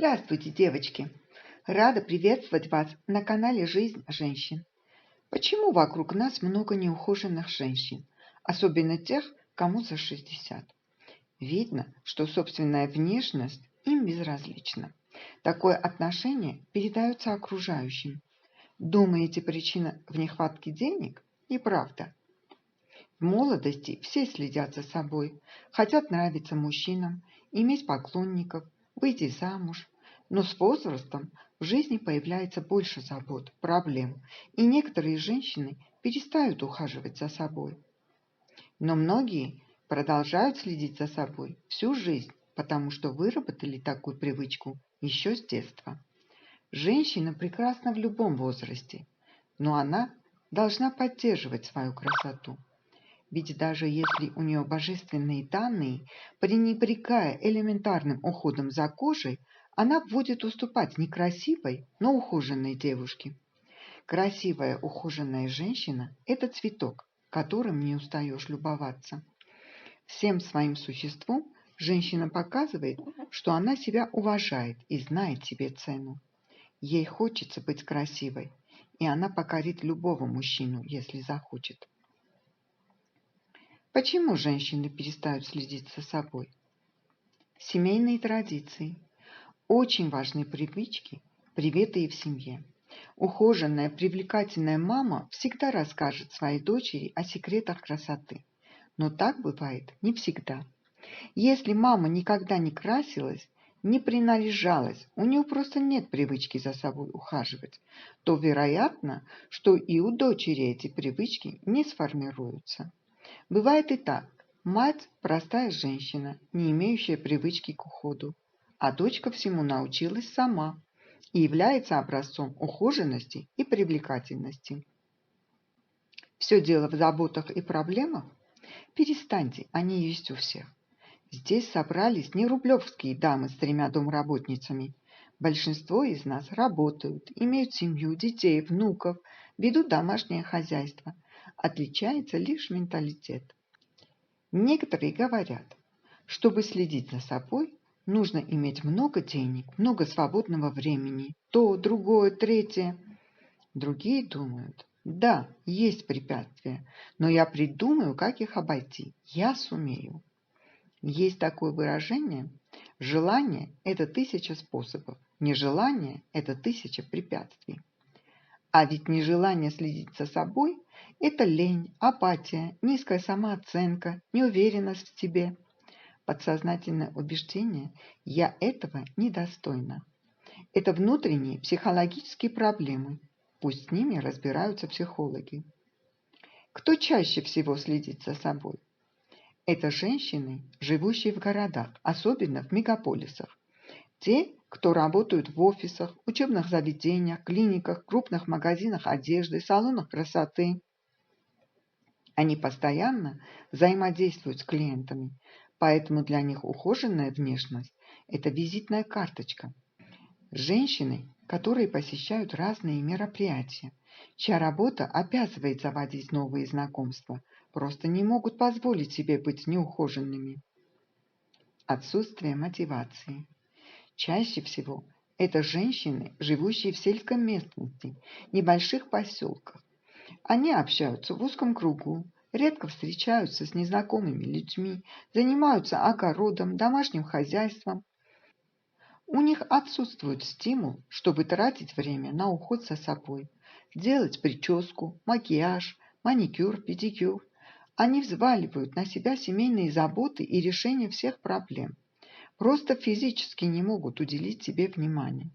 Здравствуйте, девочки! Рада приветствовать вас на канале «Жизнь женщин». Почему вокруг нас много неухоженных женщин, особенно тех, кому за 60? Видно, что собственная внешность им безразлична. Такое отношение передается окружающим. Думаете, причина в нехватке денег? Неправда. В молодости все следят за собой, хотят нравиться мужчинам, иметь поклонников, выйти замуж. Но с возрастом в жизни появляется больше забот, проблем, и некоторые женщины перестают ухаживать за собой. Но многие продолжают следить за собой всю жизнь, потому что выработали такую привычку еще с детства. Женщина прекрасна в любом возрасте, но она должна поддерживать свою красоту. Ведь даже если у нее божественные данные, пренебрегая элементарным уходом за кожей, она будет уступать некрасивой, но ухоженной девушке. Красивая ухоженная женщина– это цветок, которым не устаешь любоваться. Всем своим существом женщина показывает, что она себя уважает и знает себе цену. Ей хочется быть красивой, и она покорит любого мужчину, если захочет. Почему женщины перестают следить за собой? Семейные традиции. Очень важны привычки, привитые в семье. Ухоженная, привлекательная мама всегда расскажет своей дочери о секретах красоты. Но так бывает не всегда. Если мама никогда не красилась, не принаряжалась, у нее просто нет привычки за собой ухаживать, то вероятно, что и у дочери эти привычки не сформируются. Бывает и так. Мать– простая женщина, не имеющая привычки к уходу, а дочка всему научилась сама и является образцом ухоженности и привлекательности. Все дело в заботах и проблемах? Перестаньте, они есть у всех. Здесь собрались не рублевские дамы с 3 домработницами. Большинство из нас работают, имеют семью, детей, внуков, ведут домашнее хозяйство. Отличается лишь менталитет. Некоторые говорят, чтобы следить за собой, нужно иметь много денег, много свободного времени, то, другое, третье. Другие думают, да, есть препятствия, но я придумаю, как их обойти, я сумею. Есть такое выражение: желание– это 1000 способов, нежелание– это 1000 препятствий. А ведь нежелание следить за собой – это лень, апатия, низкая самооценка, неуверенность в себе. Подсознательное убеждение «я этого недостойна». Это внутренние психологические проблемы, пусть с ними разбираются психологи. Кто чаще всего следит за собой? Это женщины, живущие в городах, особенно в мегаполисах. Те, кто работают в офисах, учебных заведениях, клиниках, крупных магазинах одежды, салонах красоты. Они постоянно взаимодействуют с клиентами, поэтому для них ухоженная внешность– это визитная карточка. Женщины, которые посещают разные мероприятия, чья работа обязывает заводить новые знакомства, просто не могут позволить себе быть неухоженными. Отсутствие мотивации. Чаще всего это женщины, живущие в сельской местности, небольших поселках. Они общаются в узком кругу, редко встречаются с незнакомыми людьми, занимаются огородом, домашним хозяйством. У них отсутствует стимул, чтобы тратить время на уход за собой, делать прическу, макияж, маникюр, педикюр. Они взваливают на себя семейные заботы и решение всех проблем. Просто физически не могут уделить себе внимания.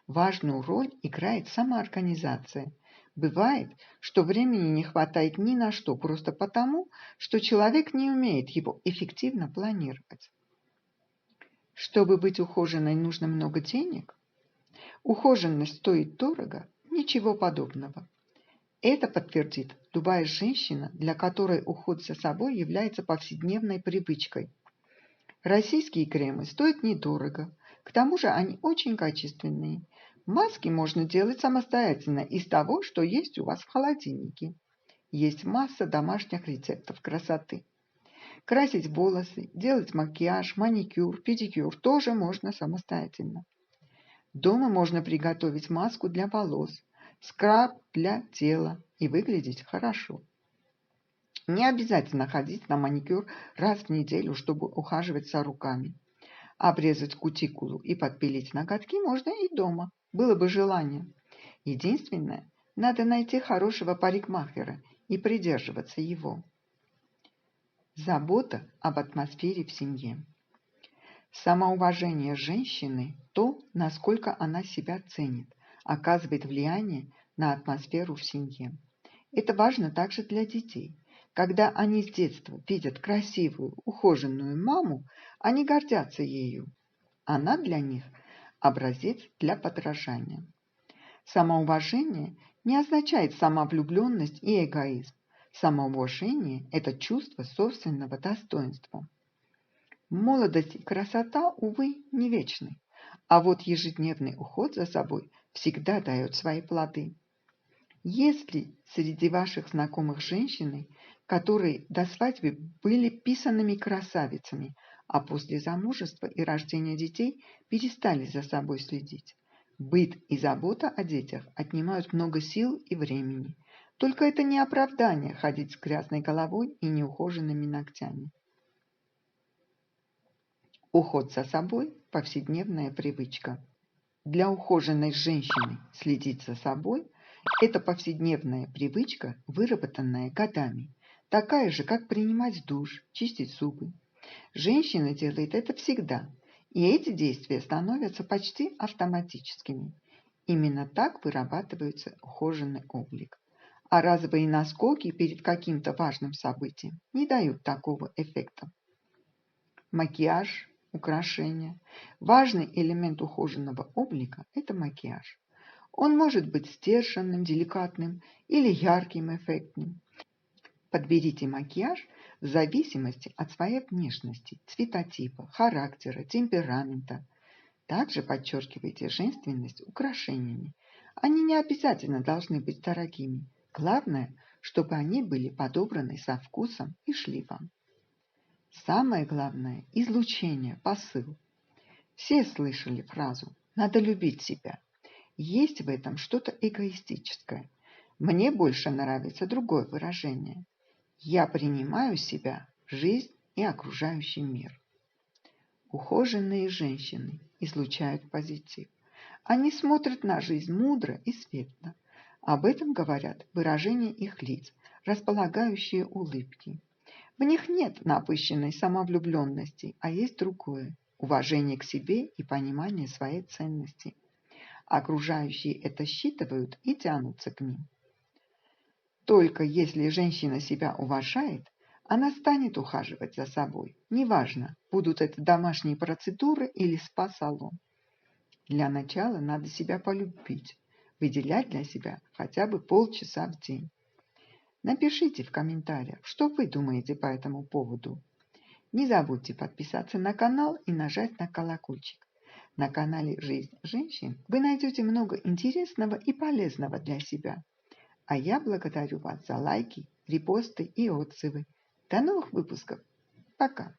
Важную роль играет самоорганизация. Бывает, что времени не хватает ни на что, просто потому, что человек не умеет его эффективно планировать. Чтобы быть ухоженной, нужно много денег? Ухоженность стоит дорого? Ничего подобного. Это подтвердит любая женщина, для которой уход за собой является повседневной привычкой. Российские кремы стоят недорого, к тому же они очень качественные. Маски можно делать самостоятельно из того, что есть у вас в холодильнике. Есть масса домашних рецептов красоты. Красить волосы, делать макияж, маникюр, педикюр тоже можно самостоятельно. Дома можно приготовить маску для волос, скраб для тела и выглядеть хорошо. Не обязательно ходить на маникюр раз в неделю, чтобы ухаживать за руками. Обрезать кутикулу и подпилить ноготки можно и дома, было бы желание. Единственное, надо найти хорошего парикмахера и придерживаться его. Забота об атмосфере в семье. Самоуважение женщины, то, насколько она себя ценит, оказывает влияние на атмосферу в семье. Это важно также для детей. Когда они с детства видят красивую, ухоженную маму, они гордятся ею. Она для них образец для подражания. Самоуважение не означает самовлюбленность и эгоизм. Самоуважение – это чувство собственного достоинства. Молодость и красота, увы, не вечны, а вот ежедневный уход за собой всегда дает свои плоды. Если среди ваших знакомых женщины, которые до свадьбы были писаными красавицами, а после замужества и рождения детей перестали за собой следить, быт и забота о детях отнимают много сил и времени. Только это не оправдание ходить с грязной головой и неухоженными ногтями. Уход за собой – повседневная привычка. Для ухоженной женщины следить за собой – это повседневная привычка, выработанная годами, такая же, как принимать душ, чистить зубы. Женщина делает это всегда, и эти действия становятся почти автоматическими. Именно так вырабатывается ухоженный облик. А разовые наскоки перед каким-то важным событием не дают такого эффекта. Макияж, украшения. Важный элемент ухоженного облика – это макияж. Он может быть сдержанным, деликатным или ярким, эффектным. Подберите макияж в зависимости от своей внешности, цветотипа, характера, темперамента. Также подчеркивайте женственность украшениями. Они не обязательно должны быть дорогими. Главное, чтобы они были подобраны со вкусом и шли вам. Самое главное – излучение, посыл. Все слышали фразу «надо любить себя». Есть в этом что-то эгоистическое. Мне больше нравится другое выражение. Я принимаю себя, жизнь и окружающий мир. Ухоженные женщины излучают позитив. Они смотрят на жизнь мудро и светло. Об этом говорят выражения их лиц, располагающие улыбки. В них нет напыщенной самовлюбленности, а есть другое – уважение к себе и понимание своей ценности. Окружающие это считывают и тянутся к ним. Только если женщина себя уважает, она станет ухаживать за собой. Неважно, будут это домашние процедуры или спа-салон. Для начала надо себя полюбить, выделять для себя хотя бы полчаса в день. Напишите в комментариях, что вы думаете по этому поводу. Не забудьте подписаться на канал и нажать на колокольчик. На канале «Жизнь женщин» вы найдете много интересного и полезного для себя. А я благодарю вас за лайки, репосты и отзывы. До новых выпусков. Пока.